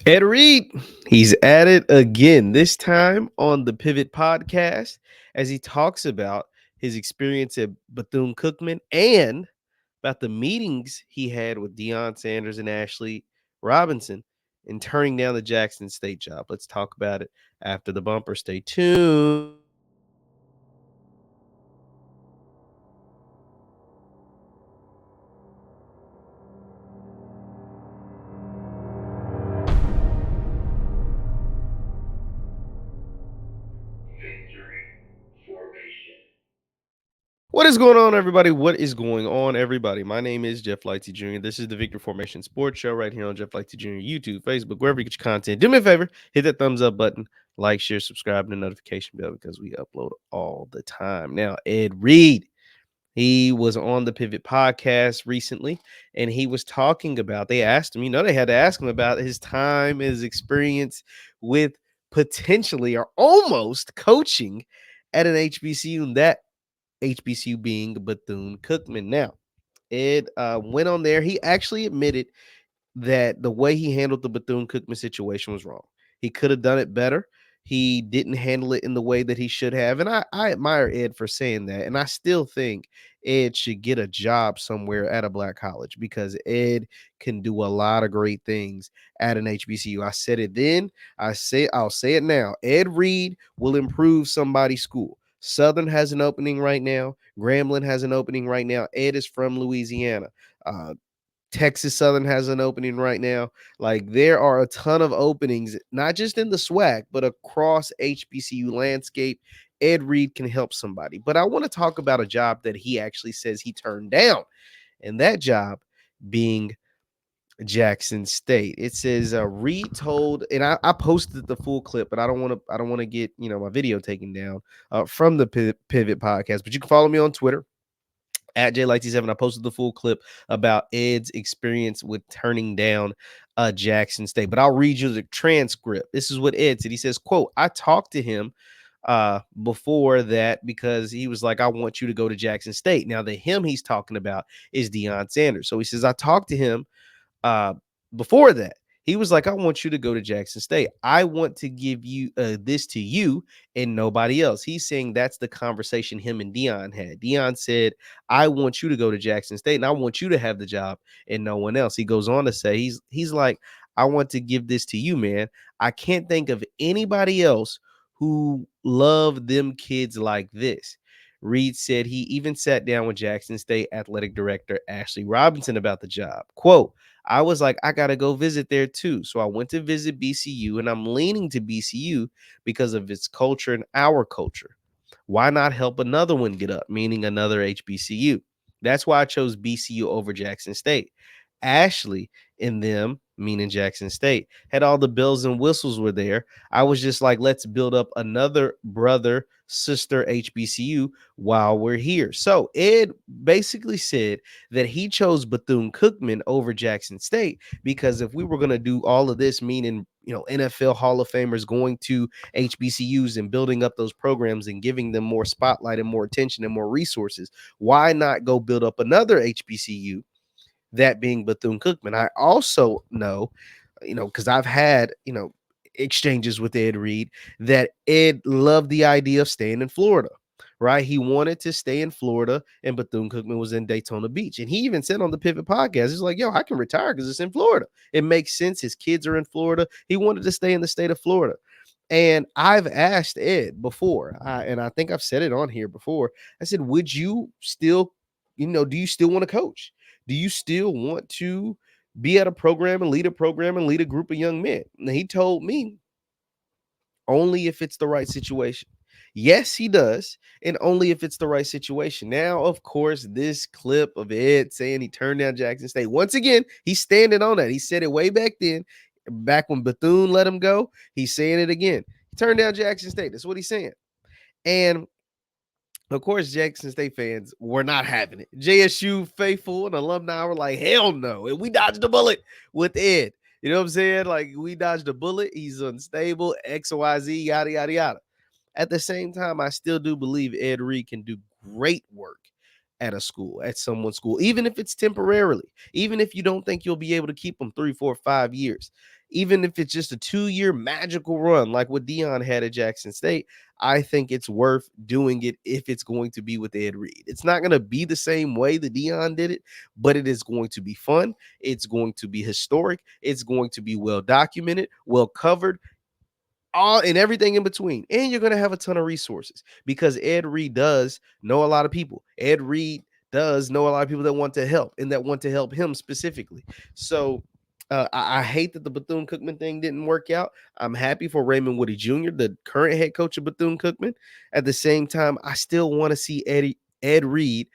Ed Reed, he's at it again, this time on the Pivot Podcast, as he talks about his experience at Bethune-Cookman and about the meetings he had with Deion Sanders and Ashley Robinson in turning down the Jackson State job. Let's talk about it after the bumper. Stay tuned. What is going on, everybody? What is going on, everybody? My name is JeffLightsyJr. This is the Victor Formation Sports Show right here on JeffLightsYJr, YouTube, Facebook, wherever you get your content. Do me a favor, hit that thumbs up button, like, share, subscribe, and the notification bell because we upload all the time. Now, Ed Reed, he was on the Pivot Podcast recently, and he was talking about, they asked him, they had to ask him about his time, his experience with potentially or almost coaching at an HBCU, and that HBCU being Bethune-Cookman. Now, Ed went on there. He actually admitted that the way he handled the Bethune-Cookman situation was wrong. He could have done it better. He didn't handle it in the way that he should have. And I admire Ed for saying that. And I still think Ed should get a job somewhere at a black college because Ed can do a lot of great things at an HBCU. I said it then. I'll say it now. Ed Reed will improve somebody's school. Southern has an opening right now. Grambling has an opening right now. Ed is from Louisiana. Texas Southern has an opening right now. Like there are a ton of openings, not just in the SWAC, but across HBCU landscape. Ed Reed can help somebody. But I want to talk about a job that he actually says he turned down, and that job being Jackson State. It says Reed told, and I posted the full clip, but I don't want to get my video taken down from the Pivot Podcast. But you can follow me on Twitter at JLightsy7. I posted the full clip about Ed's experience with turning down Jackson State. But I'll read you the transcript. This is what Ed said. He says, quote, I talked to him before that because he was like, I want you to go to Jackson State. Now, the him he's talking about is Deion Sanders. So he says, I talked to him before that. He was like, I want you to go to Jackson State. I want to give you this to you and nobody else. He's saying that's the conversation him and Deion had. Deion said, I want you to go to Jackson State and I want you to have the job and no one else. He goes on to say, he's like, I want to give this to you, man. I can't think of anybody else who loved them kids like this. Reed said he even sat down with Jackson State athletic director Ashley Robinson about the job. Quote, I was like, I got to go visit there too. So I went to visit BCU and I'm leaning to BCU because of its culture and our culture. Why not help another one get up, meaning another HBCU? That's why I chose BCU over Jackson State. Ashley and them, meaning Jackson State, had all the bells and whistles were there. I was just like, let's build up another brother, sister HBCU while we're here. So Ed basically said that he chose Bethune-Cookman over Jackson State because if we were going to do all of this, meaning NFL Hall of Famers going to HBCUs and building up those programs and giving them more spotlight and more attention and more resources, why not go build up another HBCU? That being Bethune-Cookman. I also know, because I've had, exchanges with Ed Reed, that Ed loved the idea of staying in Florida, right? He wanted to stay in Florida, and Bethune-Cookman was in Daytona Beach. And he even said on the Pivot Podcast, he's like, yo, I can retire because it's in Florida. It makes sense. His kids are in Florida. He wanted to stay in the state of Florida. And I've asked Ed before, and I think I've said it on here before. I said, would you still, do you still want to coach? Do you still want to be at a program and lead a group of young men? And he told me only if it's the right situation. Yes, he does, and only if it's the right situation. Now, of course, this clip of Ed saying he turned down Jackson State, once again, he's standing on that. He said it way back then, back when Bethune let him go. He's saying it again. He turned down Jackson State. That's what he's saying. And of course, Jackson State fans were not having it. JSU faithful and alumni were like, hell no. And we dodged a bullet with Ed. You know what I'm saying? Like, we dodged a bullet. He's unstable, XYZ, yada, yada, yada. At the same time, I still do believe Ed Reed can do great work at a school, at someone's school, even if it's temporarily, even if you don't think you'll be able to keep them 3, 4, 5 years, even if it's just a 2-year magical run like what Dion had at Jackson State. I think it's worth doing it if it's going to be with Ed Reed. It's not going to be the same way that Dion did it, but it is going to be fun. It's going to be historic. It's going to be well documented, well covered, all and everything in between. And you're going to have a ton of resources because Ed Reed does know a lot of people. Ed Reed does know a lot of people that want to help and that want to help him specifically. So I hate that the Bethune-Cookman thing didn't work out. I'm happy for Raymond Woody Jr., the current head coach of Bethune-Cookman. At the same time, I still want to see Ed Reed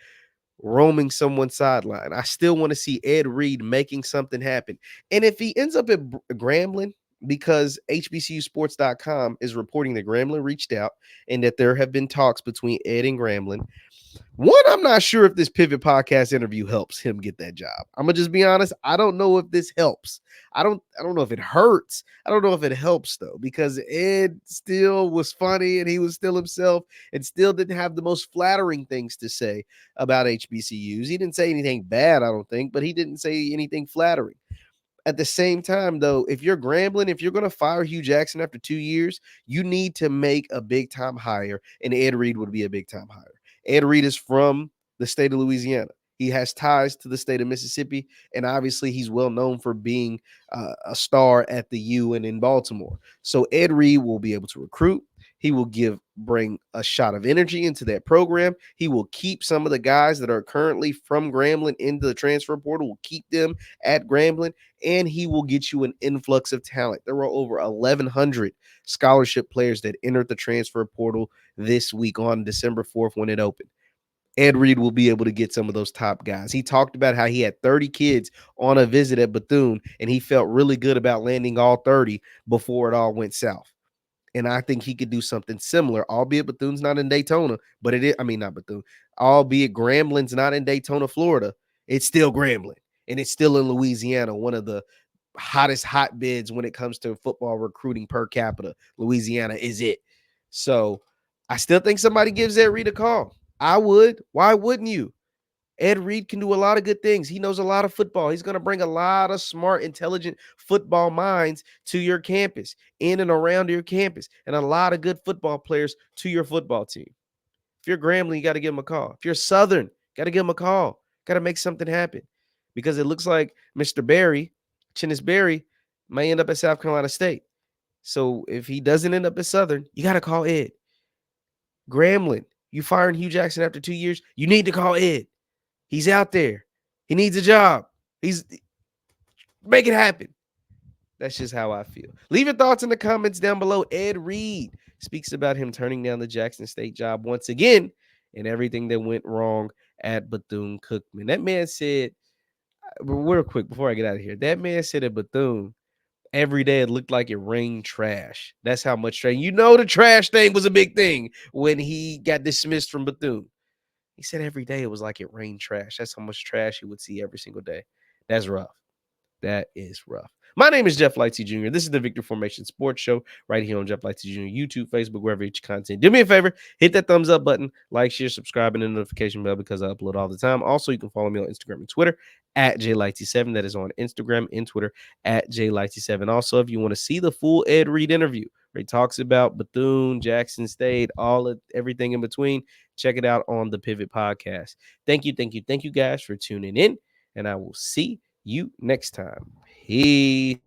roaming someone's sideline. I still want to see Ed Reed making something happen. And if he ends up at Grambling, because HBCUsports.com is reporting that Grambling reached out and that there have been talks between Ed and Grambling. One, I'm not sure if this Pivot Podcast interview helps him get that job. I'm gonna just be honest. I don't know if this helps. I don't know if it hurts. I don't know if it helps though, because Ed still was funny and he was still himself and still didn't have the most flattering things to say about HBCUs. He didn't say anything bad, I don't think, but he didn't say anything flattering. At the same time, though, if you're Grambling, if you're going to fire Hugh Jackson after 2 years, you need to make a big time hire, and Ed Reed would be a big time hire. Ed Reed is from the state of Louisiana. He has ties to the state of Mississippi, and obviously he's well known for being a star at the U and in Baltimore. So Ed Reed will be able to recruit. He will bring a shot of energy into that program. He will keep some of the guys that are currently from Grambling into the transfer portal, will keep them at Grambling, and he will get you an influx of talent. There were over 1,100 scholarship players that entered the transfer portal this week on December 4th when it opened. Ed Reed will be able to get some of those top guys. He talked about how he had 30 kids on a visit at Bethune, and he felt really good about landing all 30 before it all went south. And I think he could do something similar, albeit Bethune's not in Daytona, but it is, I mean, not Bethune, albeit Grambling's not in Daytona, Florida. It's still Grambling, and it's still in Louisiana, one of the hottest hotbeds when it comes to football recruiting per capita. Louisiana is it. So I still think somebody gives Ed Reed a call. I would. Why wouldn't you? Ed Reed can do a lot of good things. He knows a lot of football. He's going to bring a lot of smart, intelligent football minds to your campus, in and around your campus, and a lot of good football players to your football team. If you're Grambling, you got to give him a call. If you're Southern, got to give him a call. Got to make something happen, because it looks like Mr. Barry, Chinnis Barry, may end up at South Carolina State. So if he doesn't end up at Southern, you got to call Ed. Grambling, you firing Hugh Jackson after 2 years, you need to call Ed. He's out there. He needs a job. Make it happen. That's just how I feel. Leave your thoughts in the comments down below. Ed Reed speaks about him turning down the Jackson State job once again and everything that went wrong at Bethune-Cookman. That man said, real quick before I get out of here, that man said at Bethune, every day it looked like it rained trash. That's how much trash. You know, the trash thing was a big thing when he got dismissed from Bethune. He said every day it was like it rained trash. That's how much trash he would see every single day. That's rough. That is rough. My name is Jeff Lightsy Jr. This is the Victor Formation Sports Show right here on Jeff Lightsy Jr. YouTube, Facebook, wherever you get your content. Do me a favor, hit that thumbs up button, like, share, subscribe, and the notification bell because I upload all the time. Also, you can follow me on Instagram and Twitter at JLightsy7. That is on Instagram and Twitter at JLightsy7. Also, if you want to see the full Ed Reed interview where he talks about Bethune, Jackson State, everything in between, check it out on the Pivot Podcast. Thank you guys for tuning in, and I will see you next time. Peace.